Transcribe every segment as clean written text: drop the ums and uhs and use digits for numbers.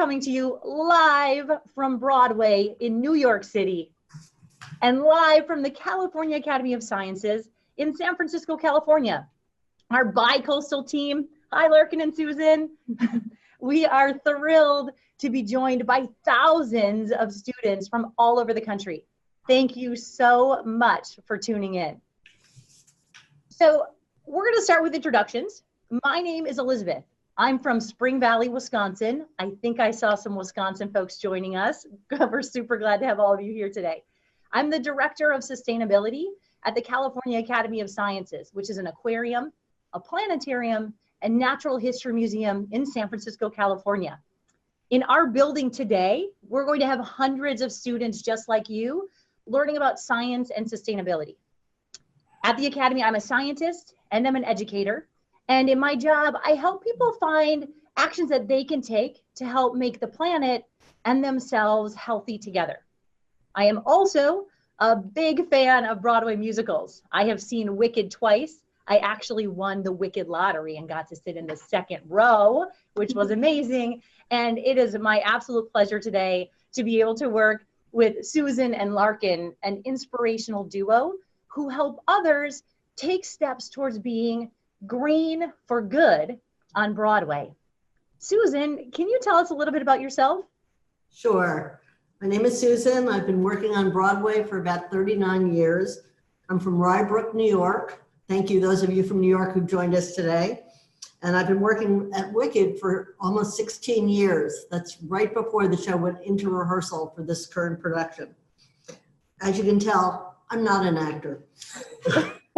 coming to you live from Broadway in New York City and live from the California Academy of Sciences in San Francisco, California. Our bi-coastal team, hi Larkin and Susan. We are thrilled to be joined by thousands of students from all over the country. Thank you so much for tuning in. So we're going to start with introductions. My name is Elizabeth. I'm from Spring Valley, Wisconsin. I think I saw some Wisconsin folks joining us. We're super glad to have all of you here today. I'm the Director of Sustainability at the California Academy of Sciences, which is an aquarium, a planetarium, and natural history museum in San Francisco, California. In our building today, we're going to have hundreds of students just like you learning about science and sustainability. At the Academy, I'm a scientist and I'm an educator. And in my job, I help people find actions that they can take to help make the planet and themselves healthy together. I am also a big fan of Broadway musicals. I have seen Wicked twice. I actually won the Wicked lottery and got to sit in the second row, which was amazing. And it is my absolute pleasure today to be able to work with Susan and Larkin, an inspirational duo who help others take steps towards being green for good on Broadway. Susan, can you tell us a little bit about yourself? Sure. My name is Susan. I've been working on Broadway for about 39 years. I'm from Rye Brook, New York. Thank you, those of you from New York who joined us today. And I've been working at Wicked for almost 16 years. That's right before the show went into rehearsal for this current production. As you can tell, I'm not an actor.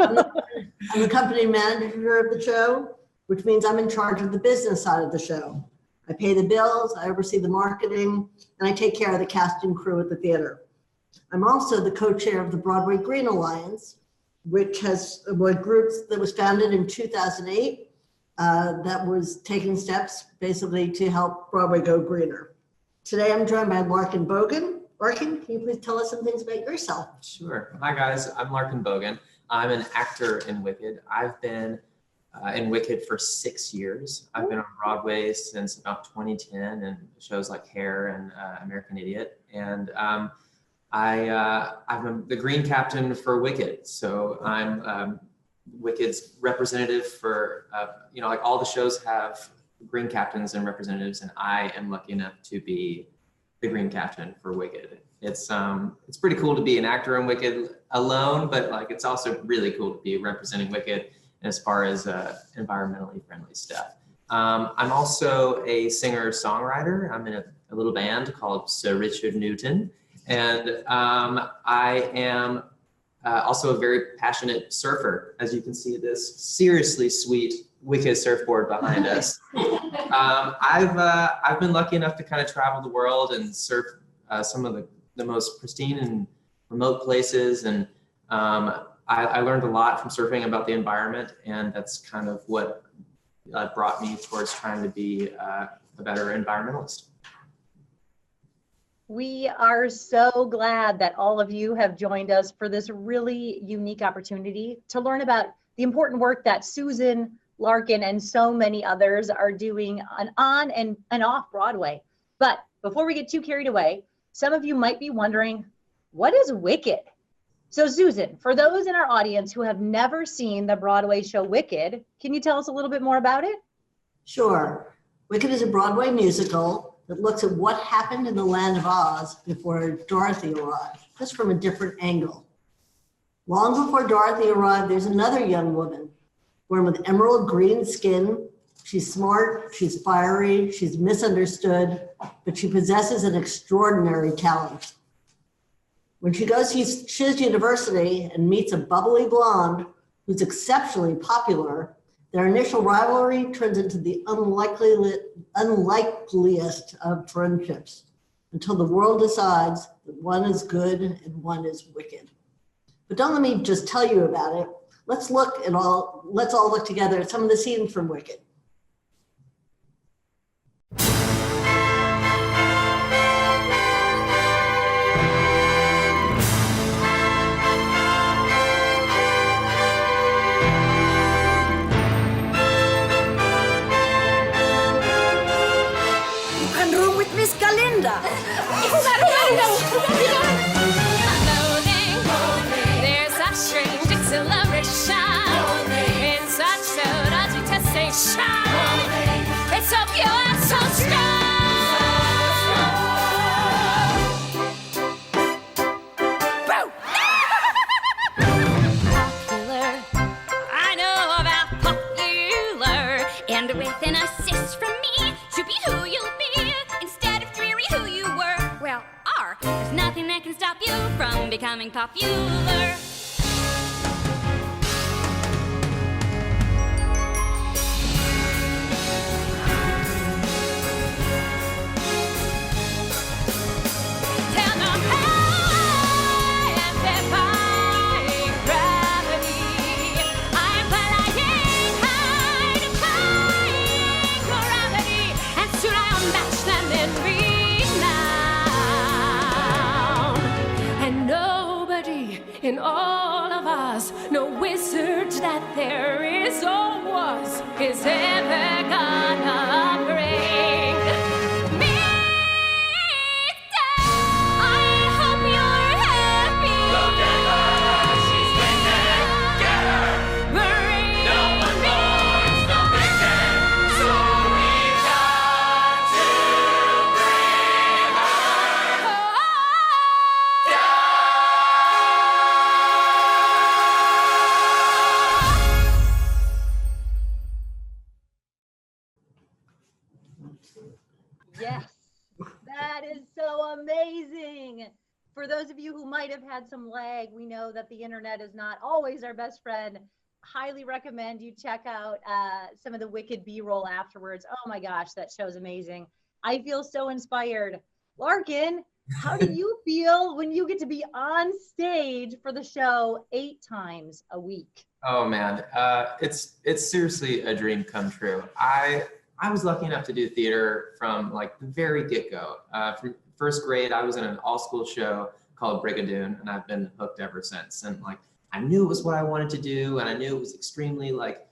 I'm the company manager of the show, which means I'm in charge of the business side of the show. I pay the bills, I oversee the marketing, and I take care of the cast and crew at the theater. I'm also the co-chair of the Broadway Green Alliance, which has a group that was founded in 2008 that was taking steps basically to help Broadway go greener. Today I'm joined by Larkin Bogan. Larkin, can you please tell us some things about yourself? Sure. Hi guys, I'm Larkin Bogan. I'm an actor in Wicked. I've been in Wicked for 6 years. I've been on Broadway since about 2010 and shows like Hair and American Idiot. And I'm the Green Captain for Wicked. So I'm Wicked's representative for, like all the shows have Green Captains and representatives, and I am lucky enough to be the Green Captain for Wicked. It's pretty cool to be an actor in Wicked alone, but like it's also really cool to be representing Wicked as far as environmentally friendly stuff. I'm also a singer-songwriter. I'm in a little band called Sir Richard Newton, and I am also a very passionate surfer. As you can see, this seriously sweet Wicked surfboard behind us. I've been lucky enough to kind of travel the world and surf some of the most pristine and remote places, and I learned a lot from surfing about the environment, and that's kind of what brought me towards trying to be a better environmentalist. We are so glad that all of you have joined us for this really unique opportunity to learn about the important work that Susan, Larkin, and so many others are doing on and off Broadway. But before we get too carried away, some of you might be wondering, what is Wicked? So Susan, for those in our audience who have never seen the Broadway show Wicked, can you tell us a little bit more about it? Sure. Wicked is a Broadway musical that looks at what happened in the land of Oz before Dorothy arrived, just from a different angle. Long before Dorothy arrived, there's another young woman born with emerald green skin. She's smart, she's fiery, she's misunderstood, but she possesses an extraordinary talent. When she goes to Shiz University and meets a bubbly blonde who's exceptionally popular, their initial rivalry turns into the unlikeliest of friendships until the world decides that one is good and one is wicked. But don't let me just tell you about it. Let's all look together at some of the scenes from Wicked. exhilaration in such an agitation. It's so pure and so strong. Popular, I know about popular, and with an assist from me to be who you'll be instead of dreary who you were. Well, there's nothing that can stop you from becoming popular. In all of us, no wizard that there is or was is ever gonna bring me down. I hope you're happy. Look at her, she's winning. Get her. Bring no one knows, no thinking. So we've got to bring her down. Yes, that is so amazing. For those of you who might have had some lag, we know that the internet is not always our best friend. Highly recommend you check out some of the Wicked B-roll afterwards. Oh my gosh, that show's amazing. I feel so inspired. Larkin, how do you feel when you get to be on stage for the show 8 times a week? Oh man, it's seriously a dream come true. I was lucky enough to do theater from like the very get-go. From first grade, I was in an all-school show called Brigadoon, and I've been hooked ever since. And like, I knew it was what I wanted to do, and I knew it was extremely like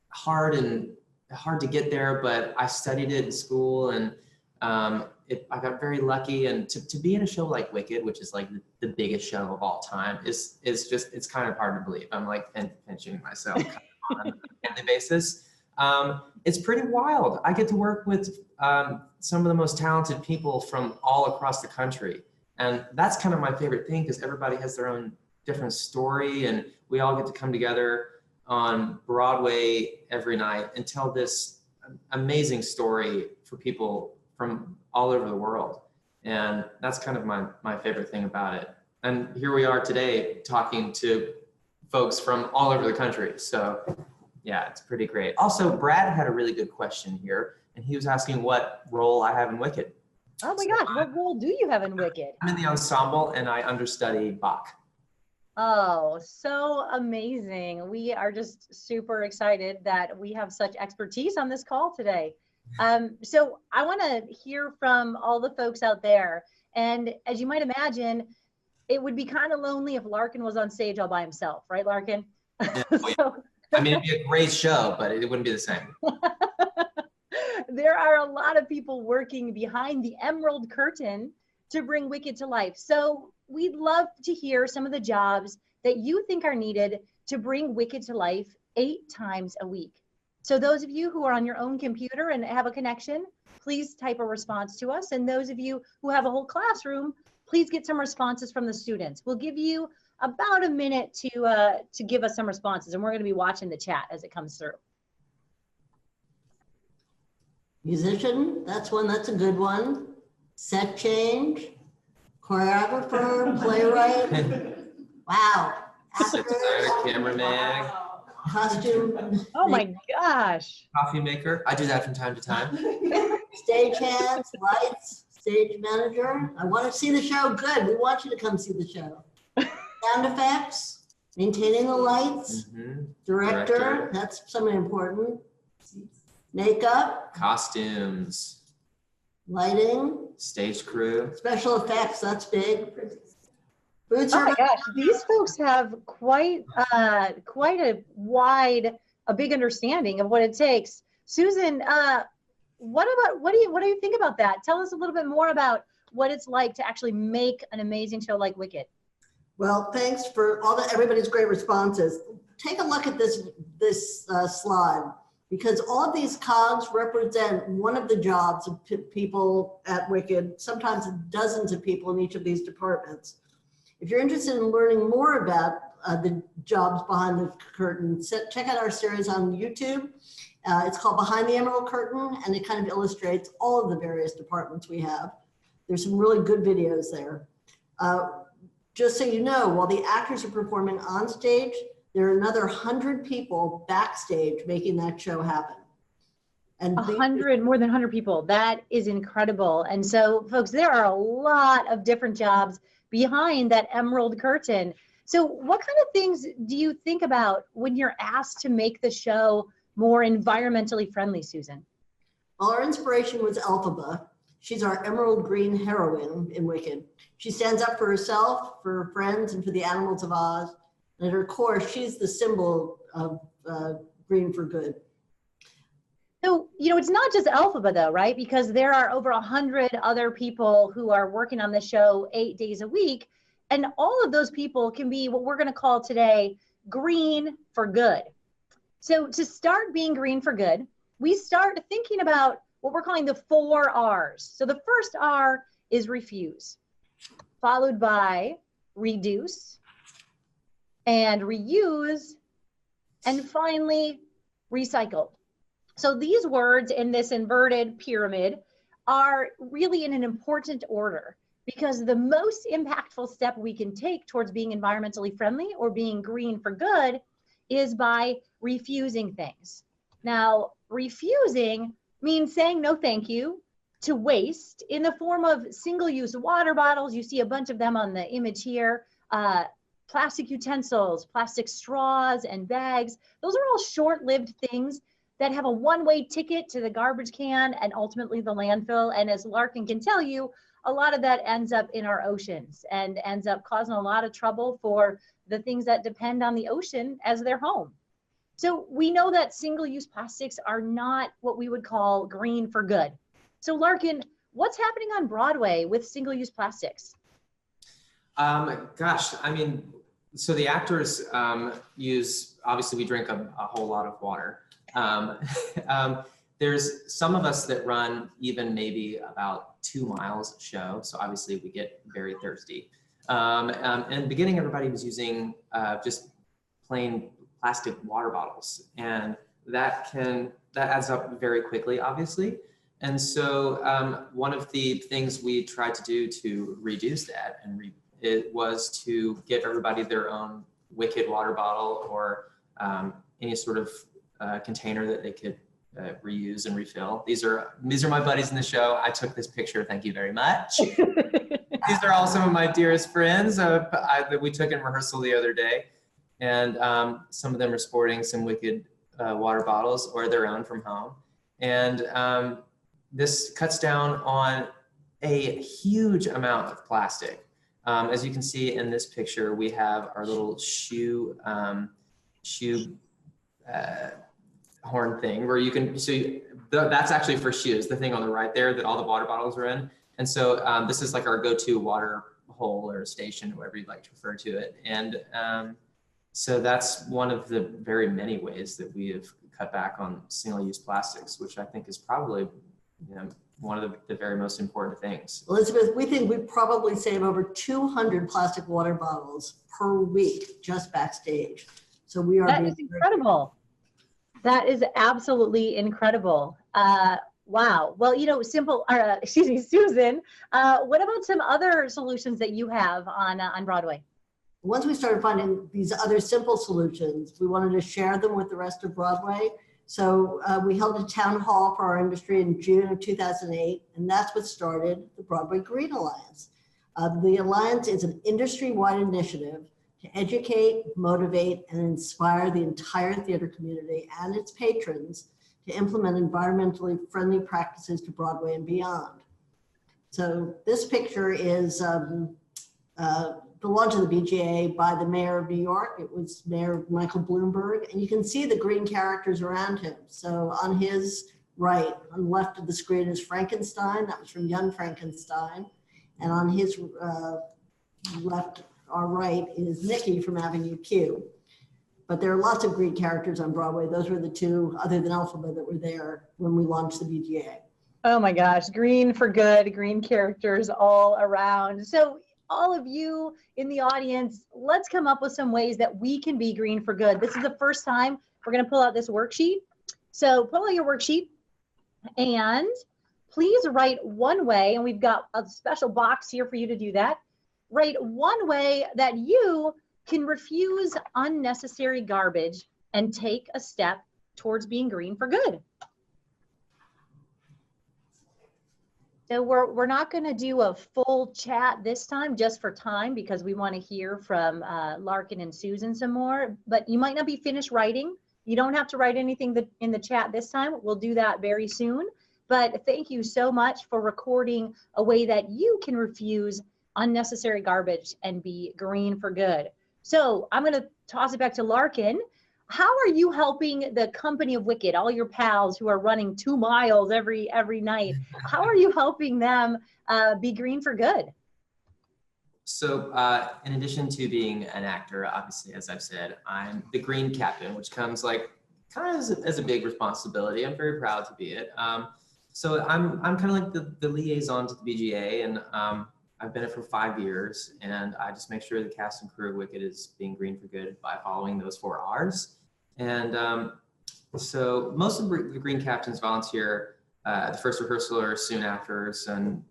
hard to get there, but I studied it in school, and I got very lucky. And to be in a show like Wicked, which is like the biggest show of all time, is just, it's kind of hard to believe. I'm like pinching myself kind of on a daily basis. It's pretty wild. I get to work with some of the most talented people from all across the country. And that's kind of my favorite thing, because everybody has their own different story, and we all get to come together on Broadway every night and tell this amazing story for people from all over the world. And that's kind of my favorite thing about it. And here we are today talking to folks from all over the country. So yeah, it's pretty great. Also, Brad had a really good question here, and he was asking what role I have in Wicked. Oh my gosh, what role do you have in Wicked? I'm in the ensemble, and I understudy Bach. Oh, so amazing. We are just super excited that we have such expertise on this call today. So I want to hear from all the folks out there. And as you might imagine, it would be kind of lonely if Larkin was on stage all by himself, right, Larkin? Yeah, I mean, it'd be a great show, but it wouldn't be the same. There are a lot of people working behind the emerald curtain to bring Wicked to life. So we'd love to hear some of the jobs that you think are needed to bring Wicked to life 8 times a week. So those of you who are on your own computer and have a connection, please type a response to us. And those of you who have a whole classroom, please get some responses from the students. We'll give you about a minute to give us some responses, and we're going to be watching the chat as it comes through. Musician, that's a good one. Set change, choreographer, playwright. Wow. Set designer, cameraman, Costume. Oh my gosh. coffee maker. I do that from time to time. Stage hands, lights, stage manager. I want to see the show. Good. We want you to come see the show. Sound effects, maintaining the lights, director, that's something important. Makeup, costumes, lighting, stage crew, special effects, that's big. Food Oh my service. gosh, these folks have quite a big understanding of what it takes. Susan, what do you think about that? Tell us a little bit more about what it's like to actually make an amazing show like Wicked. Well, thanks for everybody's great responses. Take a look at this slide, because all of these cogs represent one of the jobs of people at Wicked, sometimes dozens of people in each of these departments. If you're interested in learning more about the jobs behind the curtain, check out our series on YouTube. It's called Behind the Emerald Curtain, and it kind of illustrates all of the various departments we have. There's some really good videos there. Just so you know, while the actors are performing on stage, there are another 100 people backstage making that show happen. And more than 100 people. That is incredible. And so, folks, there are a lot of different jobs behind that emerald curtain. So what kind of things do you think about when you're asked to make the show more environmentally friendly, Susan? Well, our inspiration was Elphaba. She's our emerald green heroine in Wicked. She stands up for herself, for her friends, and for the animals of Oz. And at her core, she's the symbol of green for good. So, you know, it's not just Elphaba though, right? Because there are over 100 other people who are working on the show 8 days a week. And all of those people can be what we're going to call today green for good. So to start being green for good, we start thinking about what we're calling the 4 R's. So the first R is refuse, followed by reduce and reuse, and finally recycle. So these words in this inverted pyramid are really in an important order, because the most impactful step we can take towards being environmentally friendly or being green for good is by refusing things. Now, refusing means saying no thank you to waste in the form of single-use water bottles. You see a bunch of them on the image here. Plastic utensils, plastic straws and bags. Those are all short-lived things that have a one-way ticket to the garbage can and ultimately the landfill. And as Larkin can tell you, a lot of that ends up in our oceans and ends up causing a lot of trouble for the things that depend on the ocean as their home. So we know that single-use plastics are not what we would call green for good. So Larkin, what's happening on Broadway with single-use plastics? Gosh, I mean, so the actors use, obviously we drink a whole lot of water. There's some of us that run even maybe about 2 miles a show. So obviously we get very thirsty. And beginning, everybody was using just plain plastic water bottles, and that adds up very quickly, obviously. And so one of the things we tried to do to reduce that it was to give everybody their own Wicked water bottle or any sort of container that they could reuse and refill. These are my buddies in the show. I took this picture. Thank you very much. These are all some of my dearest friends that we took in rehearsal the other day. And some of them are sporting some Wicked water bottles or their own from home. And this cuts down on a huge amount of plastic. As you can see in this picture, we have our little shoe horn thing where you can, that's actually for shoes, the thing on the right there that all the water bottles are in. And so this is like our go-to water hole or station, whoever you'd like to refer to it. And so that's one of the very many ways that we have cut back on single-use plastics, which I think is probably, one of the very most important things. Elizabeth, we think we probably save over 200 plastic water bottles per week just backstage. So we are. That is incredible. That is absolutely incredible. Wow. Well, Susan, what about some other solutions that you have on Broadway? Once we started finding these other simple solutions, we wanted to share them with the rest of Broadway. So we held a town hall for our industry in June of 2008, and that's what started the Broadway Green Alliance. The Alliance is an industry-wide initiative to educate, motivate, and inspire the entire theater community and its patrons to implement environmentally friendly practices to Broadway and beyond. So this picture is the launch of the BGA by the mayor of New York. It was Mayor Michael Bloomberg, and you can see the green characters around him. So on his right, on the left of the screen is Frankenstein. That was from Young Frankenstein. And on his left our right is Nikki from Avenue Q. But there are lots of great characters on Broadway. Those were the two, other than Elphaba, that were there when we launched the BGA. Oh my gosh, green for good, green characters all around. So all of you in the audience, let's come up with some ways that we can be green for good. This is the first time we're going to pull out this worksheet. So pull out your worksheet and please write one way, and we've got a special box here for you to do that. Write one way that you can refuse unnecessary garbage and take a step towards being green for good. So we're not going to do a full chat this time just for time because we want to hear from Larkin and Susan some more, but you might not be finished writing. You don't have to write anything in the chat this time. We'll do that very soon. But thank you so much for recording a way that you can refuse unnecessary garbage and be green for good. So I'm going to toss it back to Larkin. How are you helping the company of Wicked, all your pals who are running 2 miles every night? How are you helping them be green for good? So in addition to being an actor, obviously, as I've said, I'm the green captain, which comes like kind of as a big responsibility. I'm very proud to be it. So I'm kind of like the liaison to the BGA, and I've been it for 5 years, and I just make sure the cast and crew of Wicked is being green for good by following those 4 R's. And so most of the green captains volunteer at the first rehearsal or soon after, and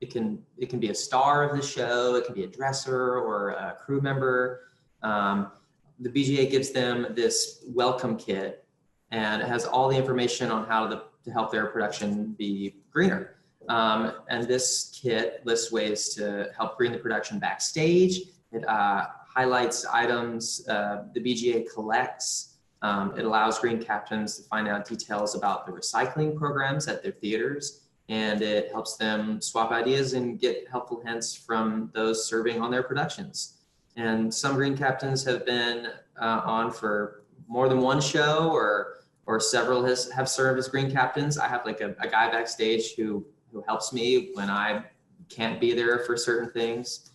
it can be a star of the show, it can be a dresser or a crew member. The BGA gives them this welcome kit, and it has all the information on how to help their production be greener. And this kit lists ways to help green the production backstage. It highlights items the BGA collects. It allows green captains to find out details about the recycling programs at their theaters, and it helps them swap ideas and get helpful hints from those serving on their productions. And some green captains have been on for more than one show, or several have served as green captains. I have like a guy backstage who helps me when I can't be there for certain things.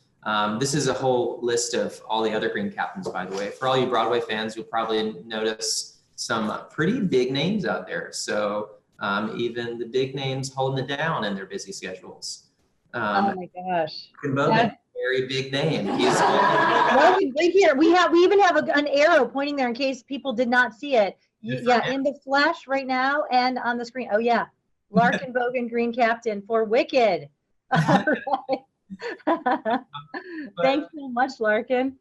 This is a whole list of all the other green captains, by the way. For all you Broadway fans, you'll probably notice some pretty big names out there. So even the big names holding it down in their busy schedules. Oh my gosh. Larkin Bogan, very big name. He's Larkin, right here. We even have an arrow pointing there in case people did not see it. Yeah, in the flash right now and on the screen. Oh yeah, Larkin Bogan, green captain for Wicked. All right. Thanks so much, Larkin.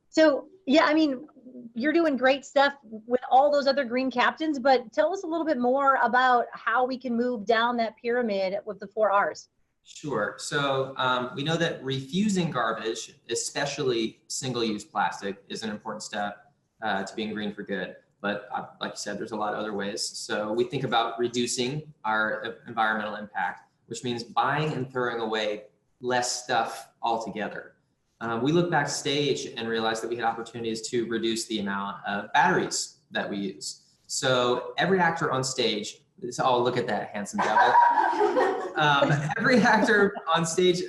So yeah, I mean, you're doing great stuff with all those other green captains, but tell us a little bit more about how we can move down that pyramid with the 4 R's. Sure. So we know that refusing garbage, especially single-use plastic, is an important step to being green for good. But like you said, there's a lot of other ways. So we think about reducing our environmental impact, which means buying and throwing away less stuff altogether. We look backstage and realized that we had opportunities to reduce the amount of batteries that we use. So every actor on stage, oh, look at that handsome devil. Every actor on stage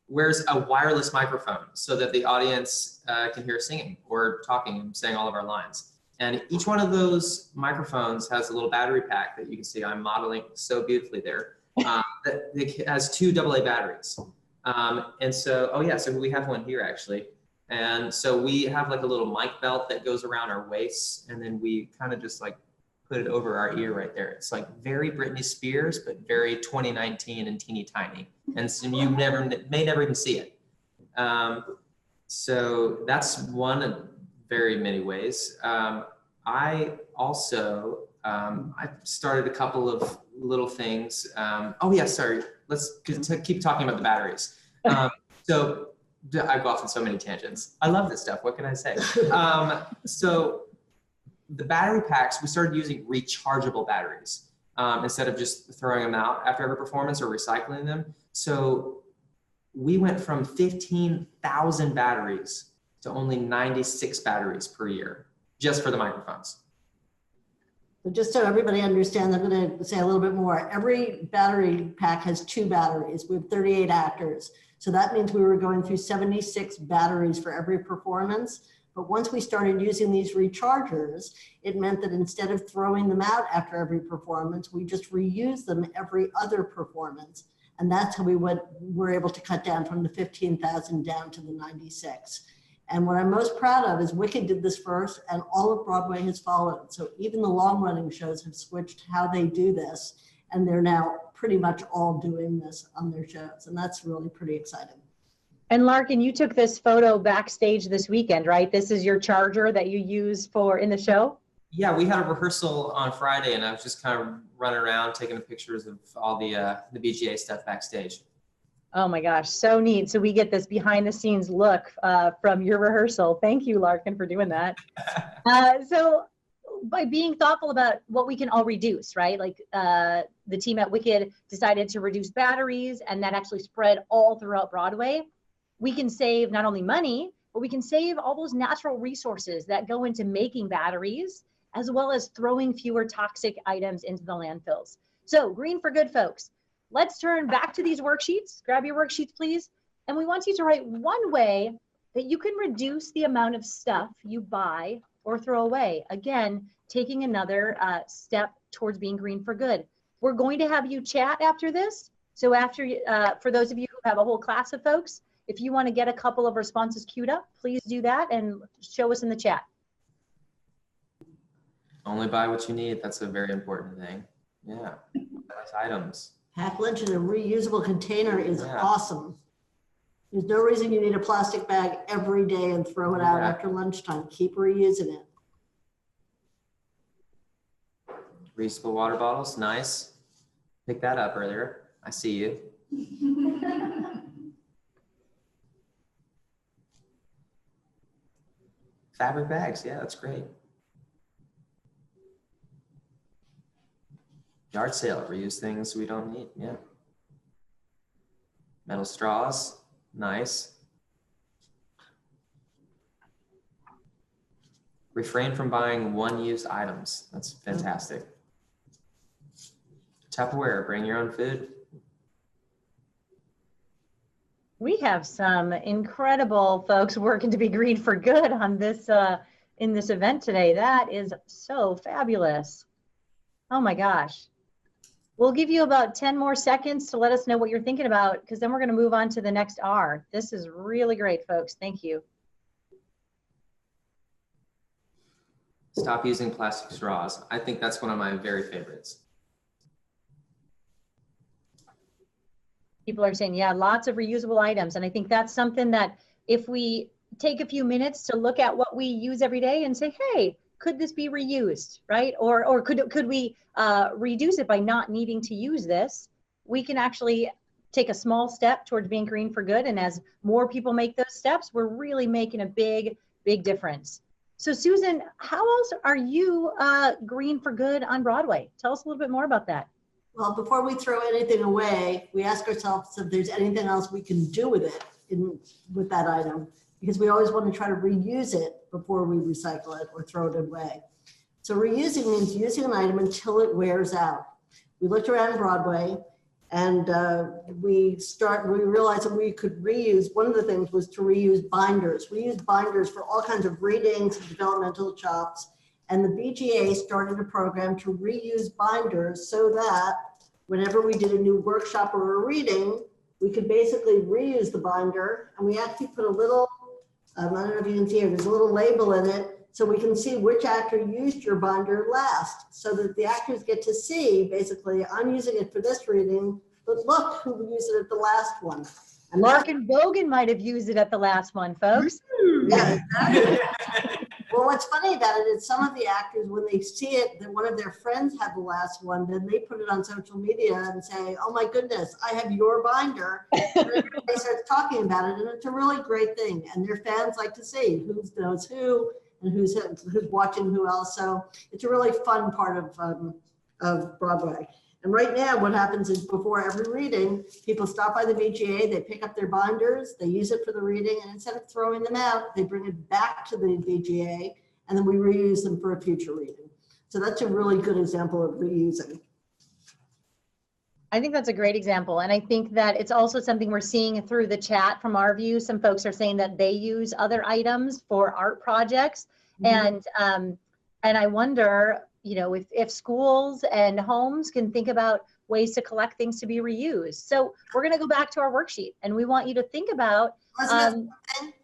wears a wireless microphone so that the audience can hear singing or talking and saying all of our lines. And each one of those microphones has a little battery pack that you can see I'm modeling so beautifully there. That it has 2 AA batteries. And so, oh yeah, so we have one here actually. And so we have like a little mic belt that goes around our waists, and then we kind of just like put it over our ear right there. It's like very Britney Spears, but very 2019 and teeny tiny. And so you may never even see it. So that's one of very many ways. I also, I started a couple of little things. Oh yeah, sorry. Let's keep talking about the batteries. So I go off on so many tangents. I love this stuff. What can I say? So the battery packs, we started using rechargeable batteries instead of just throwing them out after every performance or recycling them. So we went from 15,000 batteries to only 96 batteries per year, just for the microphones. So just so everybody understands, I'm going to say a little bit more. Every battery pack has 2 batteries. We have 38 actors. So that means we were going through 76 batteries for every performance. But once we started using these rechargers, it meant that instead of throwing them out after every performance, we just reused them every other performance. And that's how we were able to cut down from the 15,000 down to the 96. And what I'm most proud of is Wicked did this first, and all of Broadway has followed. So even the long running shows have switched how they do this, and they're now pretty much all doing this on their shows. And that's really pretty exciting. And Larkin, you took this photo backstage this weekend, right? This is your charger that you use for in the show? Yeah, we had a rehearsal on Friday, and I was just kind of running around taking pictures of all the BGA stuff backstage. Oh my gosh, so neat. So we get this behind the scenes look from your rehearsal. Thank you, Larkin, for doing that. So by being thoughtful about what we can all reduce, right? Like the team at Wicked decided to reduce batteries, and that actually spread all throughout Broadway. We can save not only money, but we can save all those natural resources that go into making batteries, as well as throwing fewer toxic items into the landfills. So Green for Good, folks. Let's turn back to these worksheets. Grab your worksheets, please. And we want you to write one way that you can reduce the amount of stuff you buy or throw away. Again, taking another step towards being green for good. We're going to have you chat after this. So after, for those of you who have a whole class of folks, if you want to get a couple of responses queued up, please do that and show us in the chat. Only buy what you need. That's a very important thing. Yeah, nice items. Pack lunch in a reusable container is Yeah. awesome. There's no reason you need a plastic bag every day and throw it out Yeah. after lunchtime. Keep reusing it. Reusable water bottles, nice. Pick that up earlier. I see you. Fabric bags, yeah, that's great. Yard sale, reuse things we don't need, yeah. Metal straws, nice. Refrain from buying one-use items, that's fantastic. Tupperware, bring your own food. We have some incredible folks working to be green for good on this in this event today. That is so fabulous. Oh my gosh. We'll give you about 10 more seconds to let us know what you're thinking about, because then we're going to move on to the next R. This is really great, folks. Thank you. Stop using plastic straws. I think that's one of my very favorites. People are saying, yeah, lots of reusable items. And I think that's something that if we take a few minutes to look at what we use every day and say, hey, could this be reused, right? Or could we reduce it by not needing to use this? We can actually take a small step towards being green for good. And as more people make those steps, we're really making a big, big difference. So Susan, how else are you green for good on Broadway? Tell us a little bit more about that. Well, before we throw anything away, we ask ourselves if there's anything else we can do with it with that item, because we always want to try to reuse it before we recycle it or throw it away. So reusing means using an item until it wears out. We looked around Broadway and we realized that we could reuse, one of the things was to reuse binders. We use binders for all kinds of readings and developmental chops. And the BGA started a program to reuse binders so that whenever we did a new workshop or a reading, we could basically reuse the binder. And we actually put a little, I don't know if you can see it, there's a little label in it, so we can see which actor used your binder last, so that the actors get to see, basically, I'm using it for this reading, but look who used it at the last one. And Larkin Bogan might have used it at the last one, folks. yeah, exactly. Well, what's funny about it is some of the actors, when they see it, that one of their friends had the last one, then they put it on social media and say, oh my goodness, I have your binder. And everybody starts talking about it, and it's a really great thing. And their fans like to see who knows who and who's watching who else. So it's a really fun part of Broadway. And right now, what happens is before every reading, people stop by the BGA, they pick up their binders, they use it for the reading, and instead of throwing them out, they bring it back to the BGA, and then we reuse them for a future reading. So that's a really good example of reusing. I think that's a great example. And I think that it's also something we're seeing through the chat from our view. Some folks are saying that they use other items for art projects. And I wonder, you know, if schools and homes can think about ways to collect things to be reused. So we're going to go back to our worksheet, and we want you to think about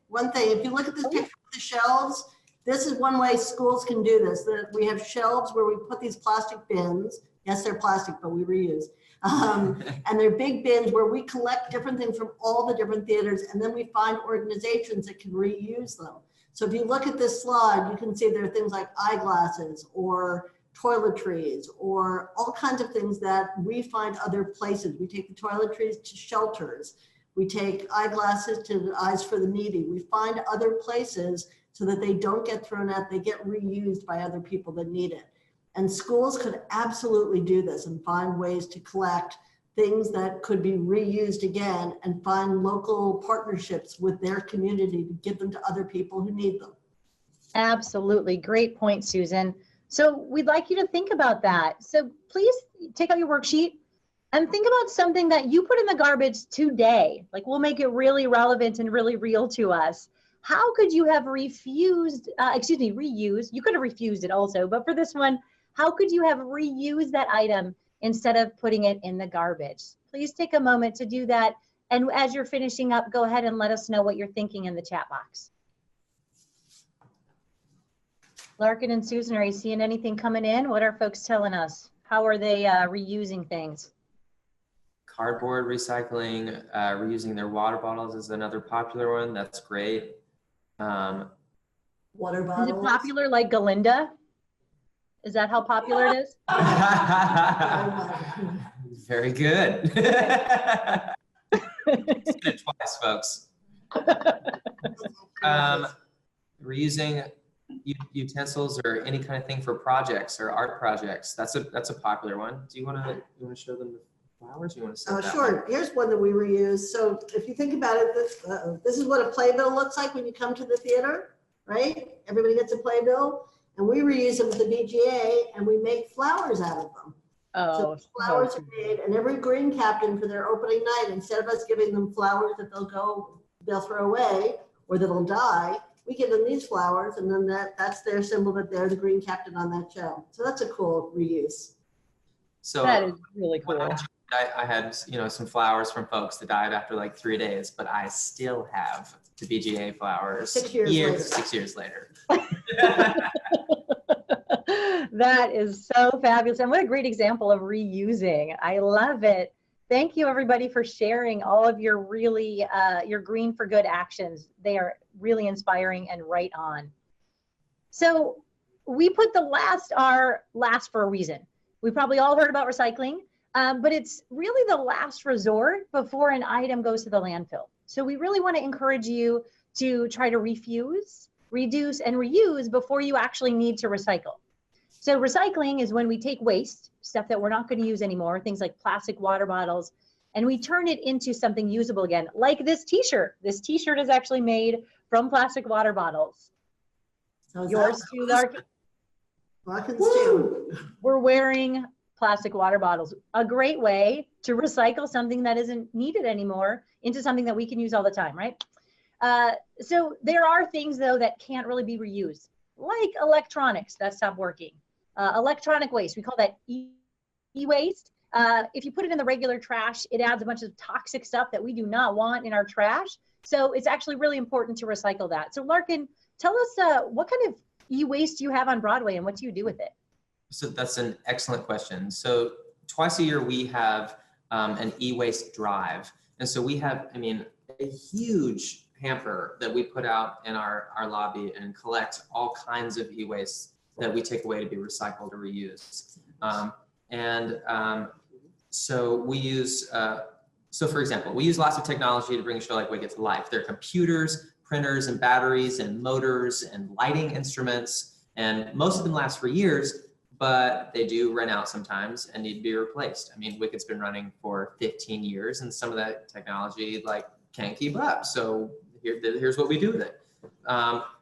one thing, if you look at this picture of the shelves, this is one way schools can do this. That we have shelves where we put these plastic bins. Yes, they're plastic, but we reuse. And they're big bins where we collect different things from all the different theaters, and then we find organizations that can reuse them. So if you look at this slide, you can see there are things like eyeglasses or toiletries or all kinds of things that we find other places. We take the toiletries to shelters. We take eyeglasses to the Eyes for the Needy. We find other places so that they don't get thrown out, they get reused by other people that need it. And schools could absolutely do this and find ways to collect things that could be reused again and find local partnerships with their community to give them to other people who need them. Absolutely. Great point, Susan. So we'd like you to think about that. So please take out your worksheet and think about something that you put in the garbage today. Like, we'll make it really relevant and really real to us. How could you have reused? You could have refused it also, but for this one, how could you have reused that item instead of putting it in the garbage? Please take a moment to do that. And as you're finishing up, go ahead and let us know what you're thinking in the chat box. Larkin and Susan, are you seeing anything coming in? What are folks telling us? How are they reusing things? Cardboard recycling, reusing their water bottles is another popular one. That's great. Water bottles. Is it popular like Glinda? Is that how popular it is? Very good. Seen it twice, folks. Reusing utensils or any kind of thing for projects or art projects. That's a popular one. Do you want to show them the flowers? You want to set that Sure. one? Here's one that we reuse. So if you think about it, this is what a playbill looks like when you come to the theater, right? Everybody gets a playbill, and we reuse them with the BGA, and we make flowers out of them. Oh, so flowers are made, and every green captain for their opening night, instead of us giving them flowers that they'll throw away or that'll die, we give them these flowers, and then that's their symbol that they're the green captain on that show. So that's a cool reuse. So that is really cool. I had some flowers from folks that died after like 3 days, but I still have the BGA flowers 6 years 6 years later. That is so fabulous. And what a great example of reusing. I love it. Thank you, everybody, for sharing all of your your Green for Good actions. They are really inspiring and right on. So we put the last for a reason. We probably all heard about recycling, but it's really the last resort before an item goes to the landfill. So we really want to encourage you to try to refuse, reduce, and reuse before you actually need to recycle. So recycling is when we take waste, stuff that we're not going to use anymore, things like plastic water bottles, and we turn it into something usable again, like this t-shirt. This t-shirt is actually made from plastic water bottles. So yours too, Larkin? Larkin's too. We're wearing plastic water bottles. A great way to recycle something that isn't needed anymore into something that we can use all the time, right? So there are things, though, that can't really be reused, like electronics that stop working. Electronic waste, we call that e-waste. If you put it in the regular trash, it adds a bunch of toxic stuff that we do not want in our trash. So it's actually really important to recycle that. So Larkin, tell us what kind of e-waste you have on Broadway and what do you do with it? So that's an excellent question. So twice a year we have an e-waste drive. And so we have, a huge hamper that we put out in our lobby and collect all kinds of e-waste that we take away to be recycled or reused. So we use, for example, we use lots of technology to bring a show like Wicked to life. There are computers, printers, and batteries, and motors, and lighting instruments, and most of them last for years, but they do run out sometimes and need to be replaced. Wicked's been running for 15 years, and some of that technology can't keep up. So here's what we do with it.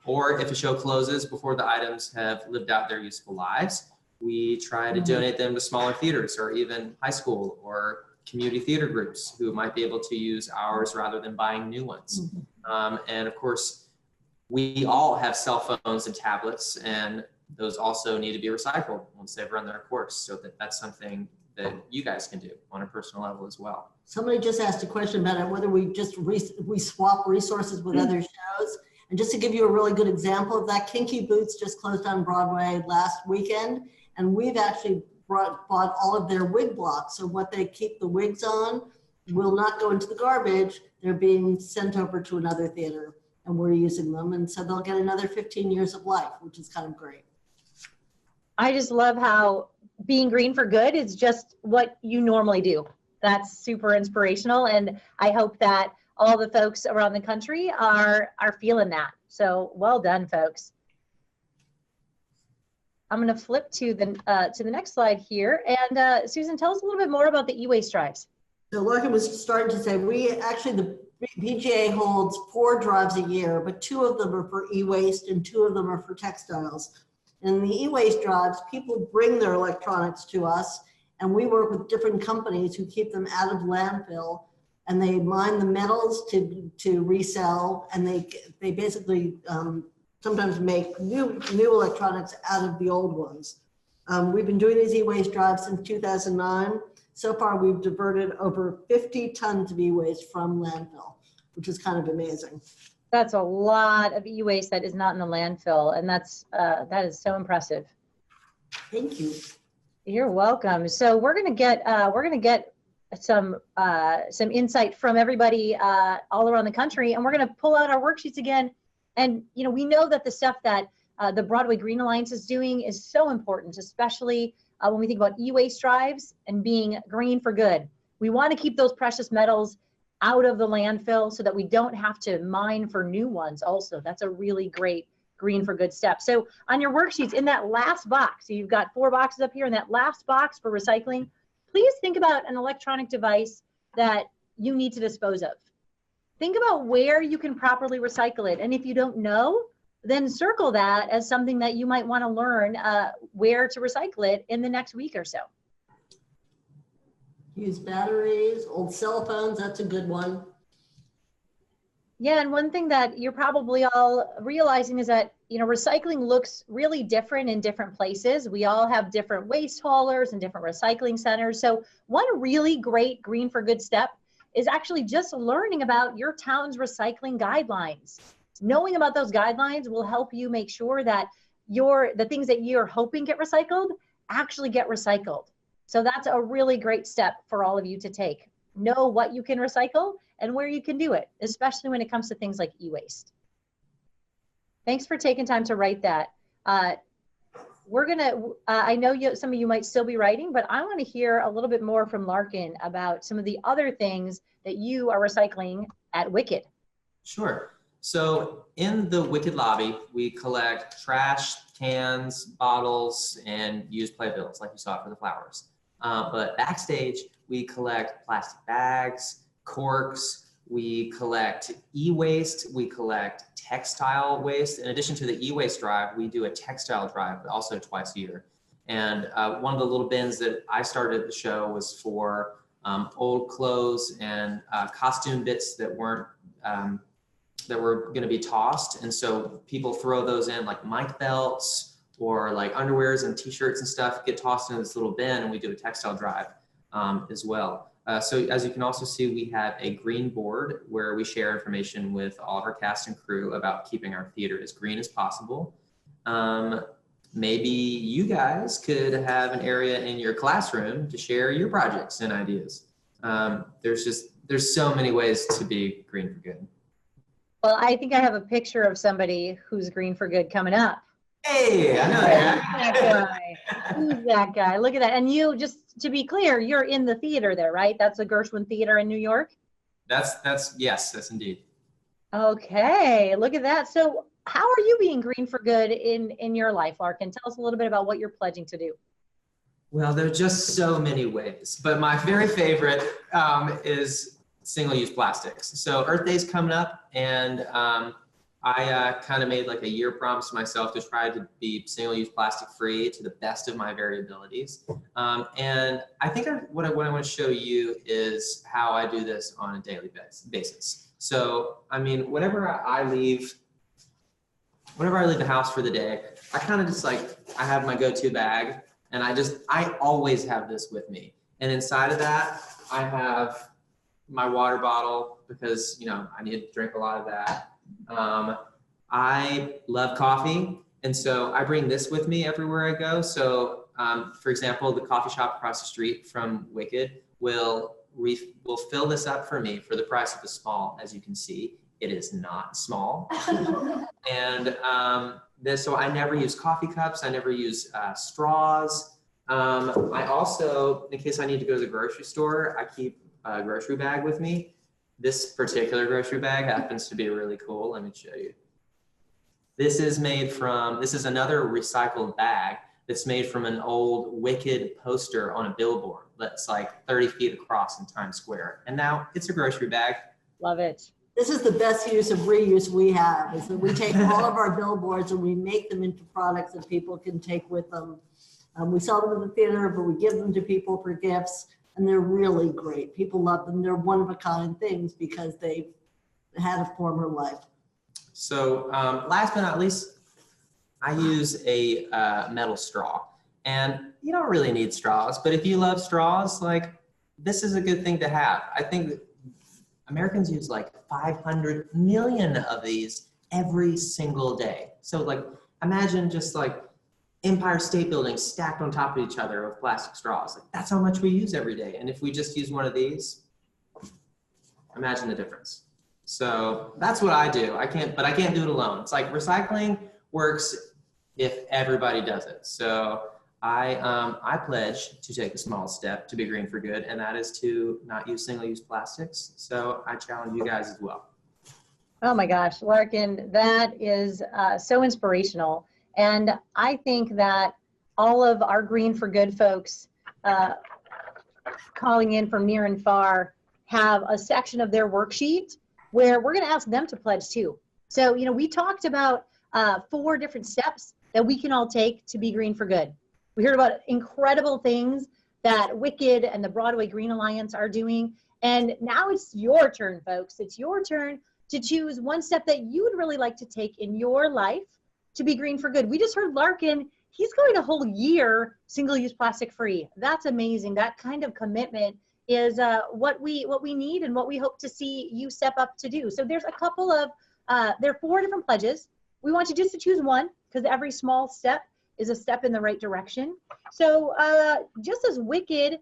Or if a show closes before the items have lived out their useful lives, we try to donate them to smaller theaters or even high school or community theater groups who might be able to use ours rather than buying new ones. And of course, we all have cell phones and tablets, and those also need to be recycled once they've run their course. So that's something that you guys can do on a personal level as well. Somebody just asked a question about it, whether we just we swap resources with other shows. And just to give you a really good example of that, Kinky Boots just closed on Broadway last weekend, and we've actually bought all of their wig blocks. So what they keep the wigs on will not go into the garbage. They're being sent over to another theater, and we're using them. And so they'll get another 15 years of life, which is kind of great. I just love how being green for good is just what you normally do. That's super inspirational. And I hope that all the folks around the country are feeling that. So well done, folks. I'm going to flip to the next slide here. And Susan, tell us a little bit more about the e-waste drives. So Larkin was starting to say, the PGA holds 4 drives a year, but 2 of them are for e-waste and 2 of them are for textiles. And in the e-waste drives, people bring their electronics to us, and we work with different companies who keep them out of landfill, and they mine the metals to resell, and they basically sometimes make new electronics out of the old ones. We've been doing these e-waste drives since 2009. So far, we've diverted over 50 tons of e-waste from landfill, which is kind of amazing. That's a lot of e-waste that is not in the landfill, and that is so impressive. Thank you. You're welcome. So we're gonna get some insight from everybody all around the country, and we're gonna pull out our worksheets again. And we know that the stuff that the Broadway Green Alliance is doing is so important, especially when we think about e-waste drives and being green for good. We want to keep those precious metals out of the landfill so that we don't have to mine for new ones also. That's a really great green for good step. So on your worksheets, in that last box, so you've got 4 boxes up here, in that last box for recycling, please think about an electronic device that you need to dispose of. Think about where you can properly recycle it. And if you don't know, then circle that as something that you might want to learn where to recycle it in the next week or so. Use batteries, old cell phones, that's a good one. Yeah, and one thing that you're probably all realizing is that, recycling looks really different in different places. We all have different waste haulers and different recycling centers. So one really great green for good step is actually just learning about your town's recycling guidelines. Knowing about those guidelines will help you make sure that the things that you're hoping get recycled actually get recycled. So that's a really great step for all of you to take. Know what you can recycle and where you can do it, especially when it comes to things like e-waste. Thanks for taking time to write that. We're gonna, I know some of you might still be writing, but I want to hear a little bit more from Larkin about some of the other things that you are recycling at Wicked. Sure. So in the Wicked lobby, we collect trash, cans, bottles, and used playbills like you saw for the flowers. But backstage, we collect plastic bags, corks, we collect e-waste, we collect textile waste. In addition to the e-waste drive, we do a textile drive also twice a year. And one of the little bins that I started the show was for old clothes and costume bits that were going to be tossed. And so people throw those in, like mic belts or like underwears and t-shirts and stuff get tossed into this little bin, and we do a textile drive as well. So as you can also see, we have a green board where we share information with all of our cast and crew about keeping our theater as green as possible. Maybe you guys could have an area in your classroom to share your projects and ideas. There's so many ways to be green for good. Well, I think I have a picture of somebody who's green for good coming up. Hey, I know that guy. Who's that guy? Look at that. And you, just to be clear, you're in the theater there, right? That's the Gershwin Theater in New York? Yes, indeed. Okay, look at that. So how are you being green for good in your life, Larkin? Tell us a little bit about what you're pledging to do. Well, there are just so many ways, but my very favorite is single-use plastics. So Earth Day's coming up, and I kind of made like a year promise to myself to try to be single-use plastic free to the best of my variabilities. And I think what I want to show you is how I do this on a daily basis. So, I mean, whenever I leave the house for the day, I kind of just like, I have my go-to bag, and I always have this with me. And inside of that, I have my water bottle because, you know, I need to drink a lot of that. I love coffee, and so I bring this with me everywhere I go. So, for example, the coffee shop across the street from Wicked will fill this up for me for the price of a small. As you can see, it is not small. And so I never use coffee cups. I never use straws. I also, in case I need to go to the grocery store, I keep a grocery bag with me. This particular grocery bag happens to be really cool. Let me show you. This is another recycled bag that's made from an old Wicked poster on a billboard that's like 30 feet across in Times Square. And now it's a grocery bag. Love it. This is the best use of reuse we have, is that we take all of our billboards and we make them into products that people can take with them. We sell them in the theater, but we give them to people for gifts. And they're really great. People love them. They're one-of-a-kind things because they've had a former life. So last but not least, I use a metal straw. And you don't really need straws, but if you love straws, like, this is a good thing to have. I think that Americans use like 500 million of these every single day. So like, imagine just like Empire State Building stacked on top of each other with plastic straws. Like, that's how much we use every day. And if we just use one of these, imagine the difference. So that's what I do. I can't do it alone. It's like recycling works if everybody does it. So I pledge to take a small step to be green for good, and that is to not use single-use plastics. So I challenge you guys as well. Oh my gosh, Larkin, that is so inspirational. And I think that all of our Green for Good folks calling in from near and far have a section of their worksheet where we're going to ask them to pledge too. So, you know, we talked about 4 different steps that we can all take to be green for good. We heard about incredible things that Wicked and the Broadway Green Alliance are doing. And now it's your turn, folks. It's your turn to choose one step that you would really like to take in your life to be green for good. We just heard Larkin, he's going a whole year single-use plastic free. That's amazing. That kind of commitment is what we need and what we hope to see you step up to do. So there's a couple of, there are 4 different pledges. We want you just to choose one because every small step is a step in the right direction. So just as Wicked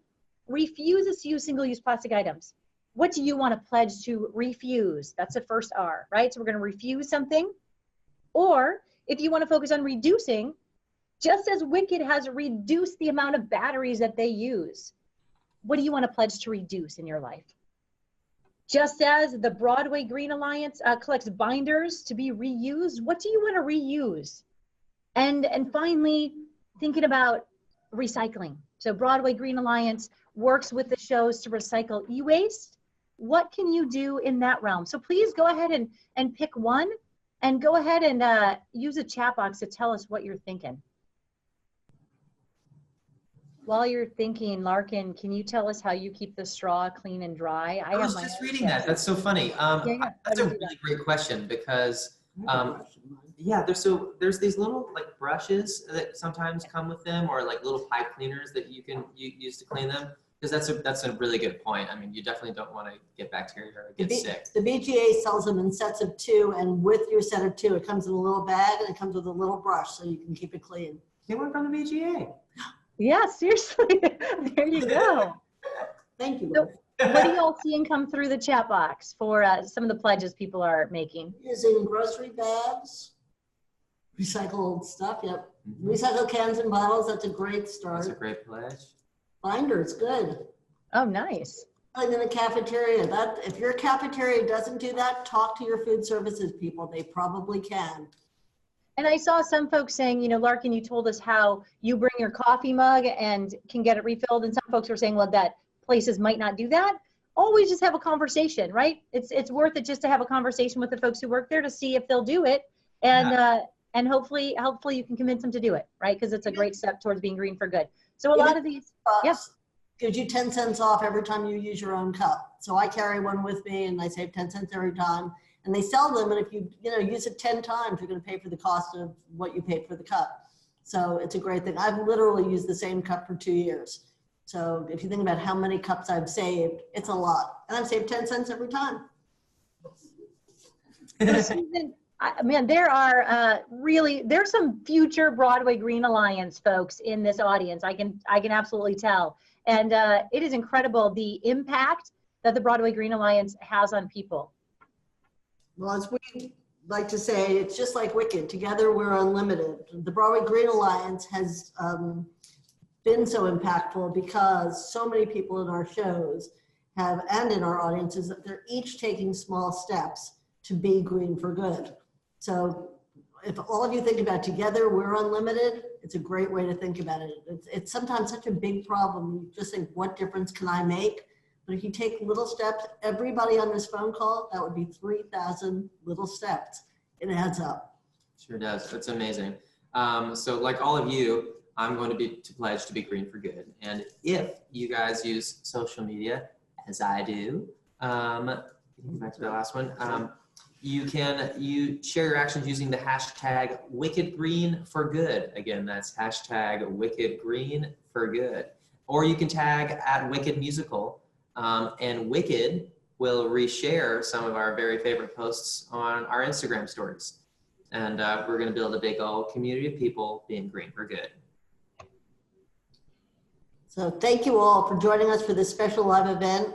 refuses to use single-use plastic items, what do you want to pledge to refuse? That's the first R, right? So we're going to refuse something. Or if you want to focus on reducing, just as Wicked has reduced the amount of batteries that they use, what do you want to pledge to reduce in your life? Just as the Broadway Green Alliance collects binders to be reused, what do you want to reuse? And finally, thinking about recycling. So Broadway Green Alliance works with the shows to recycle e-waste. What can you do in that realm? So please go ahead and pick one, and go ahead and use a chat box to tell us what you're thinking. While you're thinking, Larkin, can you tell us how you keep the straw clean and dry? I was just reading that. That's so funny. That's a really great question because, yeah, there's these little like brushes that sometimes come with them, or like little pipe cleaners that you can use to clean them. Because that's a really good point. I mean, you definitely don't want to get bacteria or get sick. The BGA sells them in sets of 2, and with your set of 2, it comes in a little bag and it comes with a little brush so you can keep it clean. They work on the BGA. Yeah, seriously. There you go. Thank you. So, what are y'all seeing come through the chat box for some of the pledges people are making? Using grocery bags, recycled stuff, yep. Recycled cans and bottles, that's a great start. That's a great pledge. Binders, good. Oh, nice. Like in the cafeteria, if your cafeteria doesn't do that, talk to your food services people. They probably can. And I saw some folks saying, you know, Larkin, you told us how you bring your coffee mug and can get it refilled. And some folks were saying, well, that places might not do that. always just have a conversation, right? It's worth it just to have a conversation with the folks who work there to see if they'll do it. And hopefully you can convince them to do it, right? Because it's a great step towards being green for good. So a lot of these, gives you 10 cents off every time you use your own cup. So I carry one with me and I save 10 cents every time. And they sell them, and if you use it 10 times, you're going to pay for the cost of what you paid for the cup. So it's a great thing. I've literally used the same cup for 2 years. So if you think about how many cups I've saved, it's a lot. And I've saved 10 cents every time. Man, there are there's some future Broadway Green Alliance folks in this audience. I can absolutely tell. And it is incredible the impact that the Broadway Green Alliance has on people. Well, as we like to say, it's just like Wicked. Together, we're unlimited. The Broadway Green Alliance has been so impactful because so many people in our shows have, and in our audiences, that they're each taking small steps to be green for good. So if all of you think about together, we're unlimited, it's a great way to think about it. It's sometimes such a big problem. You just think, what difference can I make? But if you take little steps, everybody on this phone call, that would be 3,000 little steps. It adds up. Sure does. That's amazing. So like all of you, I'm going to pledge to be green for good. And if you guys use social media, as I do, back to the last one, you share your actions using the hashtag #WickedGreenForGood. Again, that's hashtag #WickedGreenForGood. Or you can tag @WickedMusical. And Wicked will reshare some of our very favorite posts on our Instagram stories. And we're going to build a big old community of people being green for good. So thank you all for joining us for this special live event.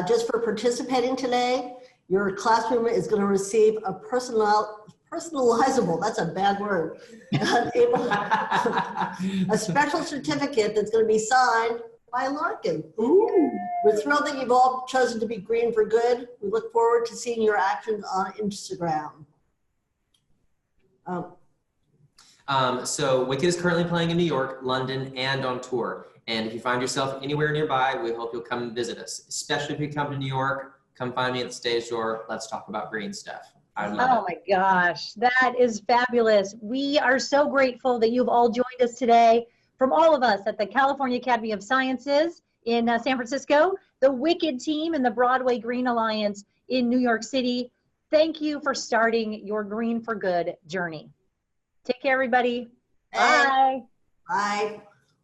Just for participating today, your classroom is going to receive a personalizable, that's a bad word, a special certificate that's going to be signed by Larkin. Ooh. We're thrilled that you've all chosen to be green for good. We look forward to seeing your actions on Instagram. So Wicked is currently playing in New York, London, and on tour. And if you find yourself anywhere nearby, we hope you'll come and visit us. Especially if you come to New York, come find me at the stage door. Let's talk about green stuff. I love it. Oh my gosh, that is fabulous. We are so grateful that you've all joined us today. From all of us at the California Academy of Sciences in San Francisco, the Wicked team and the Broadway Green Alliance in New York City, thank you for starting your Green for Good journey. Take care, everybody. Bye. Bye.